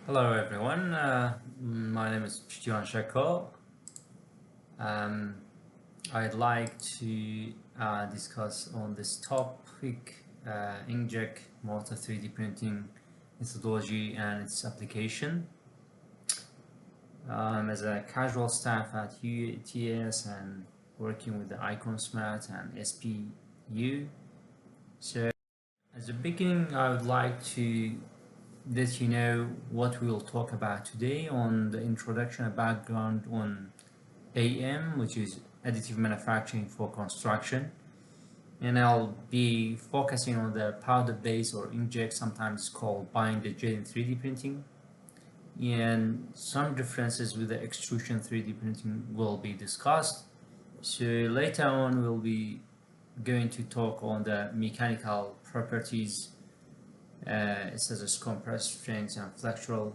Hello everyone, my name is Pshtiwan Shakor. Um, I'd like to discuss on this topic, Inkjet Mortar 3D printing methodology and its application. As a casual staff at UTS and working with the Icon Smart and SPU. So as a beginning, I would like to let you know what we will talk about today on the introduction and background on AM, which is additive manufacturing for construction. And I'll be focusing on the powder base or inkjet, sometimes called binder jet in 3D printing. And some differences with the extrusion 3D printing will be discussed. So later on, we'll be going to talk on the mechanical properties such as compressed strength and flexural,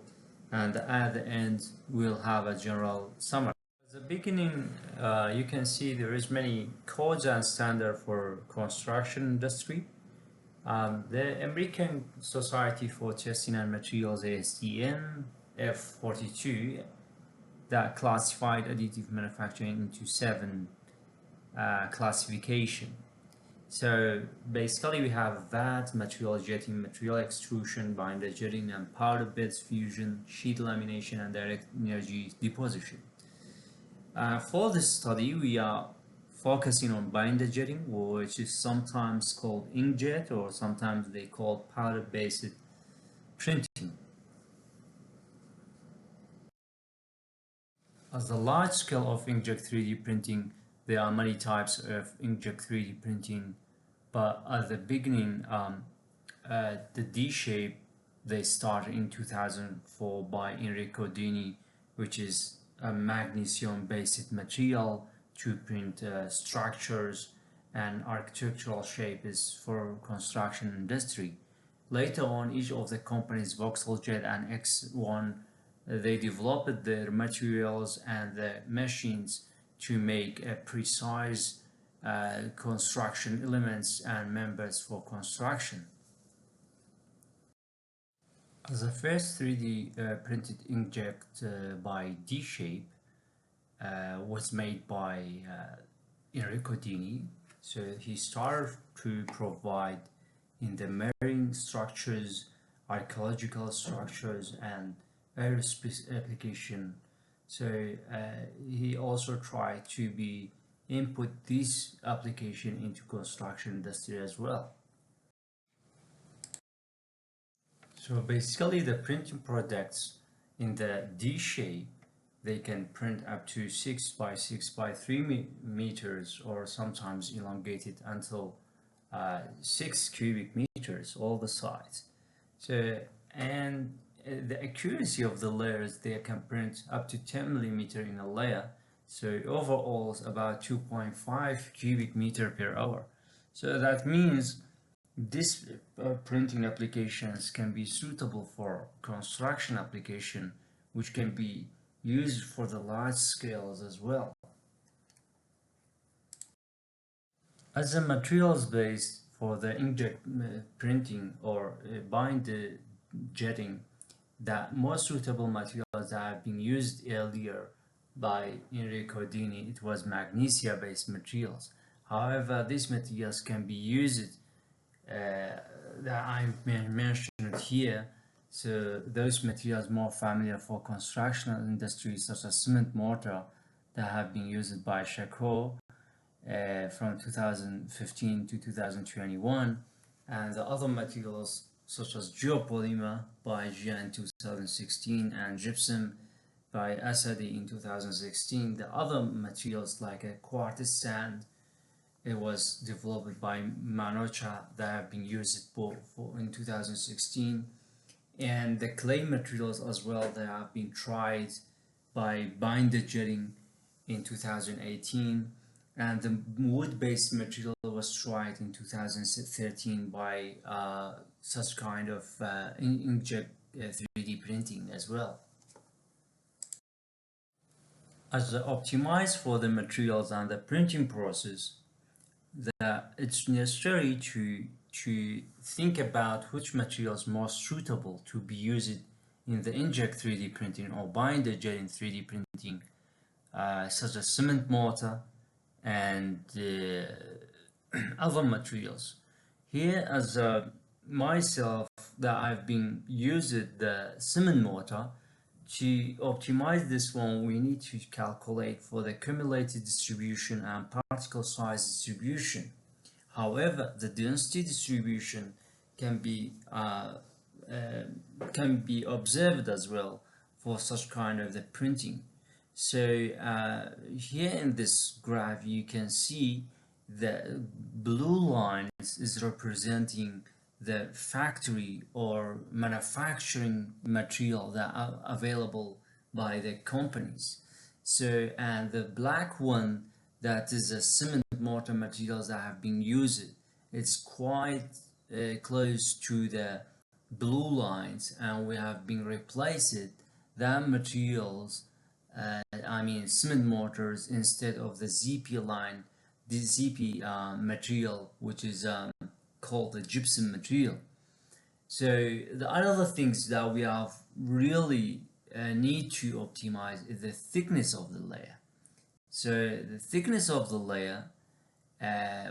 and at the end we'll have a general summary. At the beginning, you can see there is many codes and standards for construction industry. The American Society for Testing and Materials, ASTM F42, that classified additive manufacturing into 7 classification. So basically we have VAT, material jetting, material extrusion, binder jetting, and powder beds fusion, sheet lamination, and direct energy deposition. For this study, we are focusing on binder jetting, which is sometimes called inkjet, or sometimes they call powder-based printing. As a large scale of inkjet 3D printing, there are many types of inkjet 3D printing, but at the beginning, the D shape they started in 2004 by Enrico Dini, which is a magnesium-based material to print structures and architectural shapes for construction industry. Later on, each of the companies, VoxelJet and X1, they developed their materials and the machines to make a precise construction elements and members for construction. As the first 3D printed inkjet by D-Shape was made by Enrico Dini, so he started to provide in the marine structures, archaeological structures, and aerospace application. So he also tried to be input this application into construction industry as well. So basically the printing products in the D shape, they can print up to 6 by 6 by 3 meters, or sometimes elongated until 6 cubic meters, all the sides. So, and the accuracy of the layers, they can print up to 10 millimeter in a layer. So overall it's about 2.5 cubic meter per hour. So that means this printing applications can be suitable for construction application, which can be used for the large scales as well. As a materials base for the inkjet printing or binder jetting, the most suitable materials that have been used earlier by Enrico Dini, it was magnesia based materials. However, these materials can be used that I mentioned here. So those materials more familiar for construction industries such as cement mortar that have been used by Shakor from 2015 to 2021, and the other materials such as geopolymer by Gia in 2016 and gypsum by Asadi in 2016. The other materials like a quartz sand, it was developed by Manocha that have been used in 2016, and the clay materials as well that have been tried by binder jetting in 2018, and the wood-based material was tried in 2013 by such kind of inkjet 3D printing as well. As optimized for the materials and the printing process, that it's necessary to think about which materials most suitable to be used in the Inkjet 3D printing or binder jetting 3D printing, such as cement mortar and other materials. Here, as myself, that I've been using the cement mortar. To optimize this one, we need to calculate for the cumulative distribution and particle size distribution. However, the density distribution can be observed as well for such kind of the printing. So here in this graph, you can see the blue lines is representing the factory or manufacturing material that are available by the companies. So, and the black one, that is a cement mortar materials that have been used. It's quite close to the blue lines, and we have been replaced that materials, I mean cement mortars, instead of the ZP line, the ZP material, which is called the gypsum material. So the other things that we have really need to optimize is the thickness of the layer. So the thickness of the layer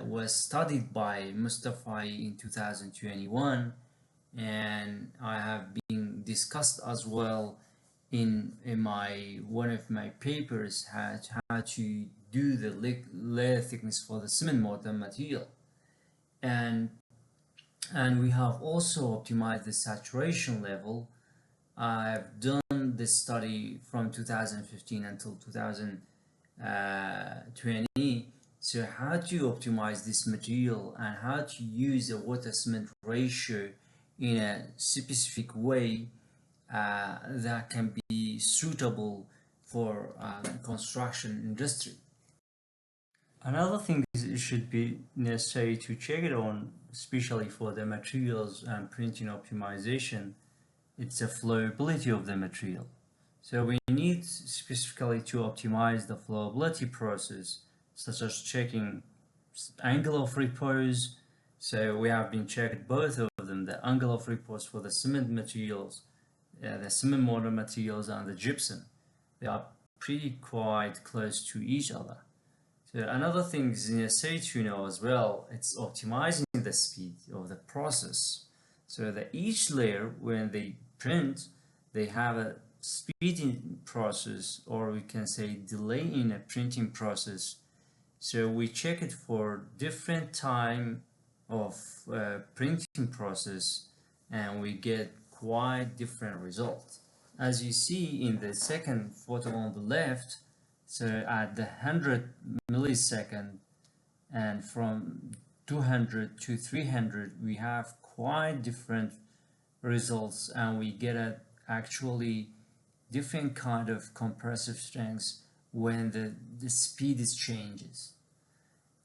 was studied by Mustafa in 2021, and I have been discussed as well in my one of my papers how to do the layer thickness for the cement mortar material, and we have also optimized the saturation level. I've done this study from 2015 until 2020. So how to optimize this material and how to use a water cement ratio in a specific way that can be suitable for construction industry. Another thing is it should be necessary to check it on, especially for the materials and printing optimization. It's the flowability of the material. So we need specifically to optimize the flowability process, such as checking angle of repose. So we have been checked both of them, the angle of repose for the cement materials, the cement mortar materials, and the gypsum. They are pretty quite close to each other. So another thing is necessary to know as well, it's optimizing the speed of the process. So that each layer, when they print, they have a speeding process, or we can say delay in a printing process. So we check it for different time of printing process, and we get quite different results. As you see in the second photo on the left, so at the 100 millisecond, and from 200 to 300, we have quite different results, and we get actually different kind of compressive strengths when the speed is changes.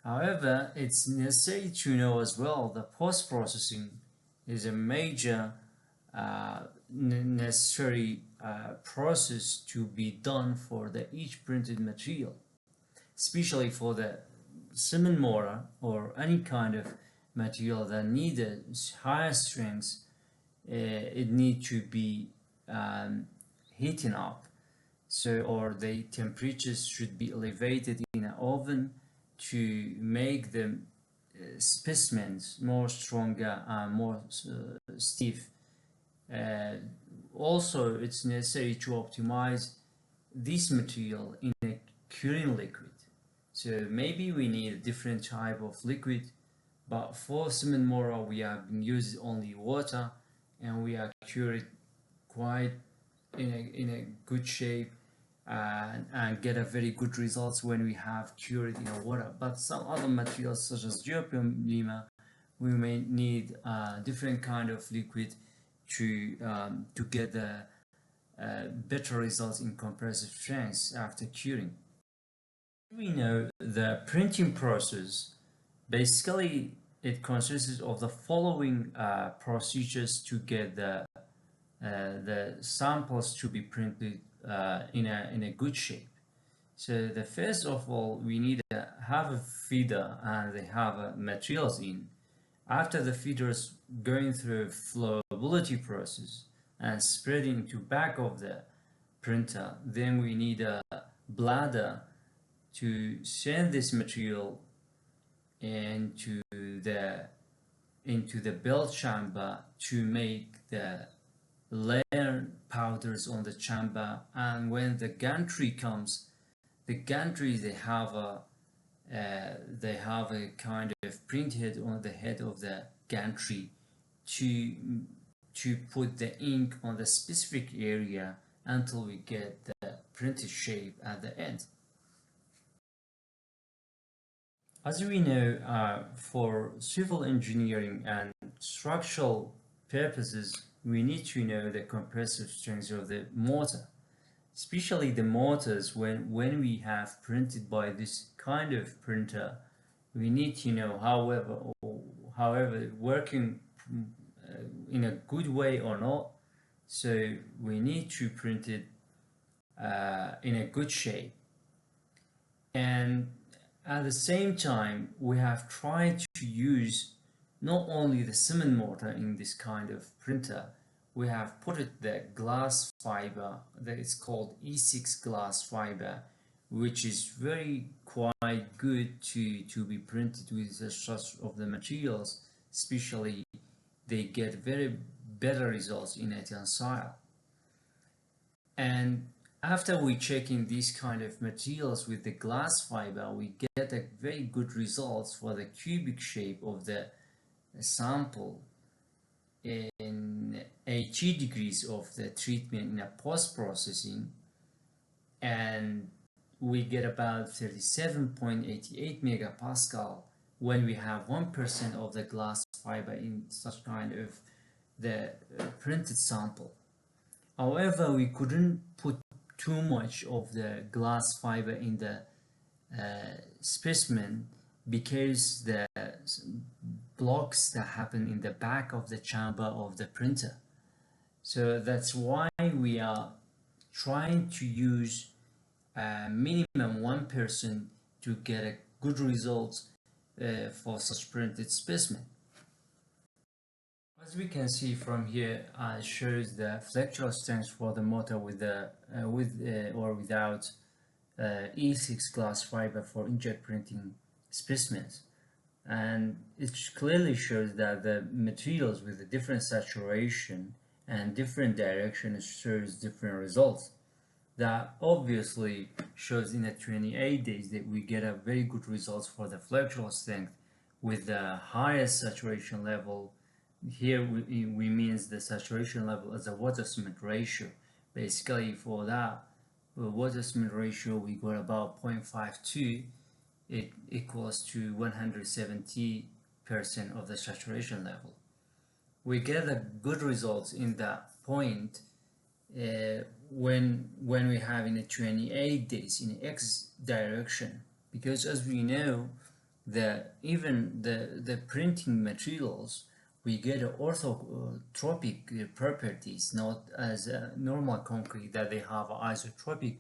However, it's necessary to know as well that post-processing is a major necessary process to be done for each printed material, especially for the cement mortar or any kind of material that need a higher strength. It need to be heating up, so or the temperatures should be elevated in an oven to make the specimens more stronger and more stiff. Also, it's necessary to optimize this material in a curing liquid. So maybe we need a different type of liquid, but for cement mortar we have been using only water, and we are cured quite in a good shape, and get a very good results when we have cured in water. But some other materials such as geopolymer, we may need a different kind of liquid to get the better results in compressive strength after curing. We know the printing process, basically it consists of the following procedures to get the samples to be printed in a good shape. So the first of all, we need to have a feeder and they have materials in. After the feeders going through flowability process, and spread it into back of the printer. Then we need a bladder to send this material into the belt chamber to make the layer powders on the chamber. And when the gantry comes, the gantry they have a kind of printhead on the head of the gantry to put the ink on the specific area until we get the printed shape at the end. As we know, for civil engineering and structural purposes, we need to know the compressive strength of the mortar, especially the mortars. When we have printed by this kind of printer, we need to know however working in a good way or not. So we need to print it in a good shape. And at the same time, we have tried to use not only the cement mortar in this kind of printer, we have put it the glass fiber that is called E6 glass fiber, which is very quite good to be printed with the such of the materials, especially they get very better results in a tensile. And after we checking these kind of materials with the glass fiber, we get a very good results for the cubic shape of the sample in 80 degrees of the treatment in a post-processing, and we get about 37.88 megapascal when we have 1% of the glass fiber in such kind of the printed sample. However, we couldn't put too much of the glass fiber in the specimen because the blocks that happen in the back of the chamber of the printer. So that's why we are trying to use minimum 1% to get a good results for such printed specimen. As we can see from here, it shows the flexural strength for the mortar with or without E6 glass fiber for inkjet printing specimens. And it clearly shows that the materials with a different saturation and different direction shows different results. That obviously shows in the 28 days that we get a very good results for the flexural strength with the highest saturation level. Here we means the saturation level as a water cement ratio. Basically for that water cement ratio we got about 0.52. It equals to 170% of the saturation level. We get a good results in that point when we have in a 28 days in X direction, because as we know even the printing materials we get orthotropic properties, not as a normal concrete that they have isotropic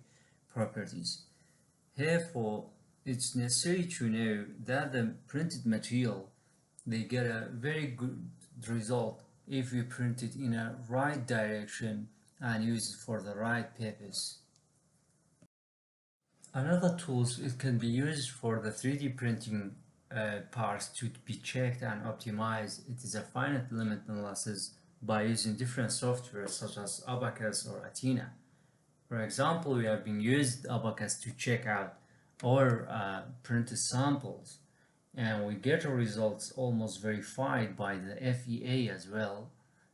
properties. Therefore, it's necessary to know that the printed material they get a very good result if we print it in a right direction and use it for the right purpose. Another tools it can be used for the 3D printing parts to be checked and optimized. It is a finite element analysis by using different software such as Abacus or Athena. For example, we have been used Abacus to check out our printed samples, and we get our results almost verified by the FEA as well.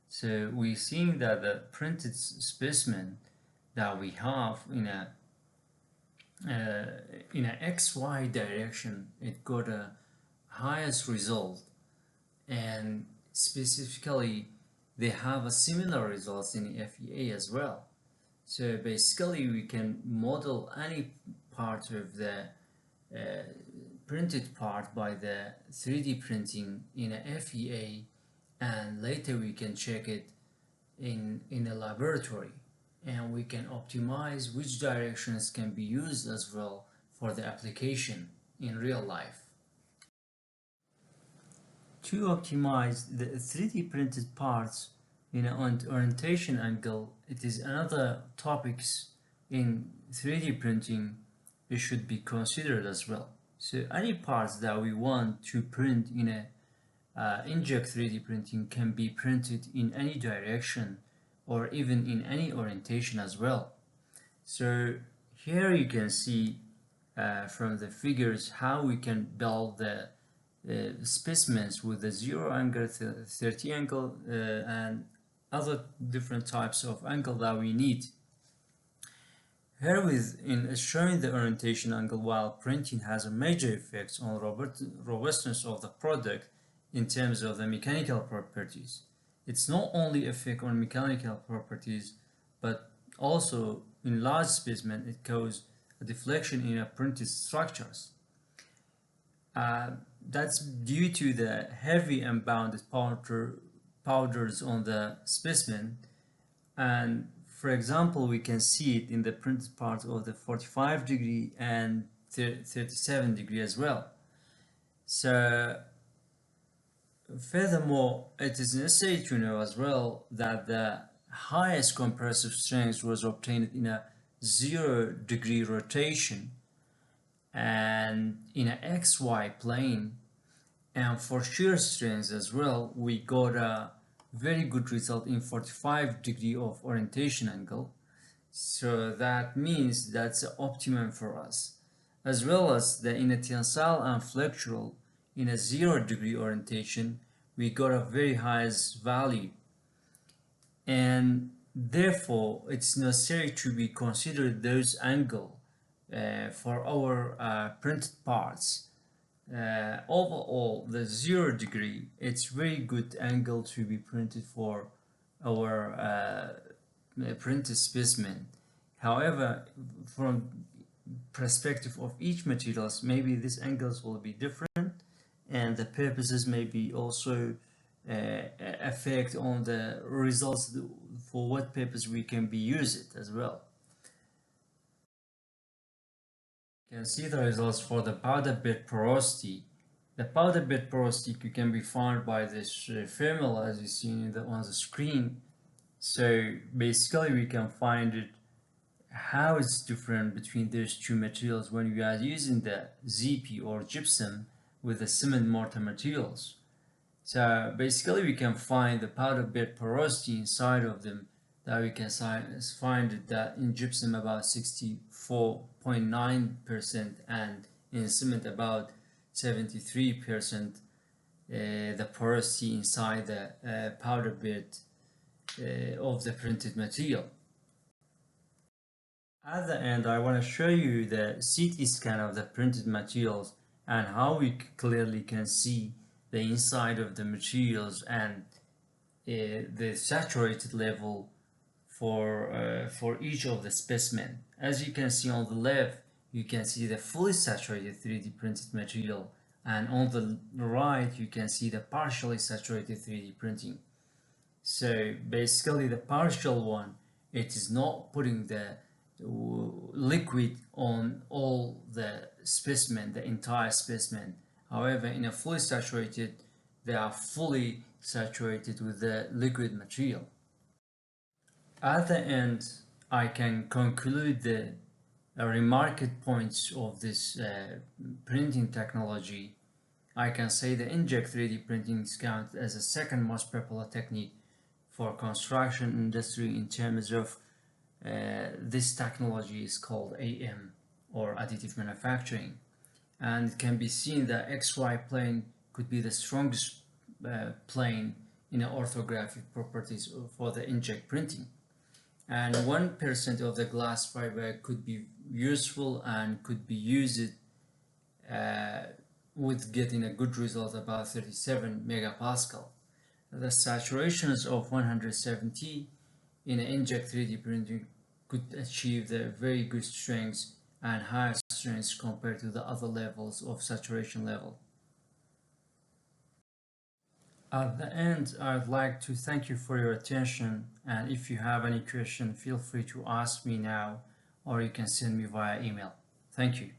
So we're seeing that the printed specimen that we have in a XY direction, it got a highest result, and specifically they have a similar results in FEA as well. So basically we can model any part of the printed part by the 3D printing in a FEA, and later we can check it in a laboratory, and we can optimize which directions can be used as well for the application in real life. To optimize the 3D printed parts, On orientation angle, it is another topics in 3D printing. It should be considered as well. So any parts that we want to print in a Inkjet 3D printing can be printed in any direction or even in any orientation as well. So here you can see from the figures how we can build the specimens with the 0 angle, 30 angle, and other different types of angle that we need. Herewith, in showing the orientation angle while printing has a major effect on robustness of the product in terms of the mechanical properties. It's not only effect on mechanical properties, but also in large specimen it causes a deflection in a printed structures. That's due to the heavy and bounded powders on the specimen, and for example we can see it in the printed part of the 45 degree and 37 degree as well. So furthermore, it is necessary to know as well that the highest compressive strength was obtained in a 0 degree rotation and in an XY plane, and for shear strength as well we got a very good result in 45 degree of orientation angle. So that means that's the optimum for us, as well as the in a tensile and flexural in a 0 degree orientation we got a very highest value, and therefore it's necessary to be considered those angle for our printed parts. Overall, the 0 degree, it's very good angle to be printed for our printed specimen. However, from perspective of each materials, maybe these angles will be different, and the purposes may be also affect on the results for what purpose we can be use it as well. You can see the results for the powder bed porosity. The powder bed porosity can be found by this formula as you see on the screen. So basically we can find it how it's different between those two materials when we are using the ZP or gypsum with the cement mortar materials. So basically we can find the powder bed porosity inside of them, that we can find that in gypsum about 64.9% and in cement about 73%, the porosity inside the powder bed of the printed material. At the end, I want to show you the CT scan of the printed materials and how we clearly can see the inside of the materials and the saturated level for each of the specimen. As you can see on the left, you can see the fully saturated 3D printed material, and on the right you can see the partially saturated 3D printing. So basically the partial one, it is not putting the liquid on all the specimen, the entire specimen. However, in a fully saturated, they are fully saturated with the liquid material. At the end, I can conclude the remarked points of this printing technology. I can say the Inkjet 3D printing is counted as the second most popular technique for construction industry in terms of this technology is called AM, or additive manufacturing, and it can be seen that XY plane could be the strongest plane in orthographic properties for the inkjet printing, and 1% of the glass fiber could be useful and could be used with getting a good result about 37 megapascal. The saturations of 170 in an Inkjet 3D printing could achieve the very good strengths and higher strengths compared to the other levels of saturation level. At the end, I'd like to thank you for your attention, and if you have any question, feel free to ask me now, or you can send me via email. Thank you.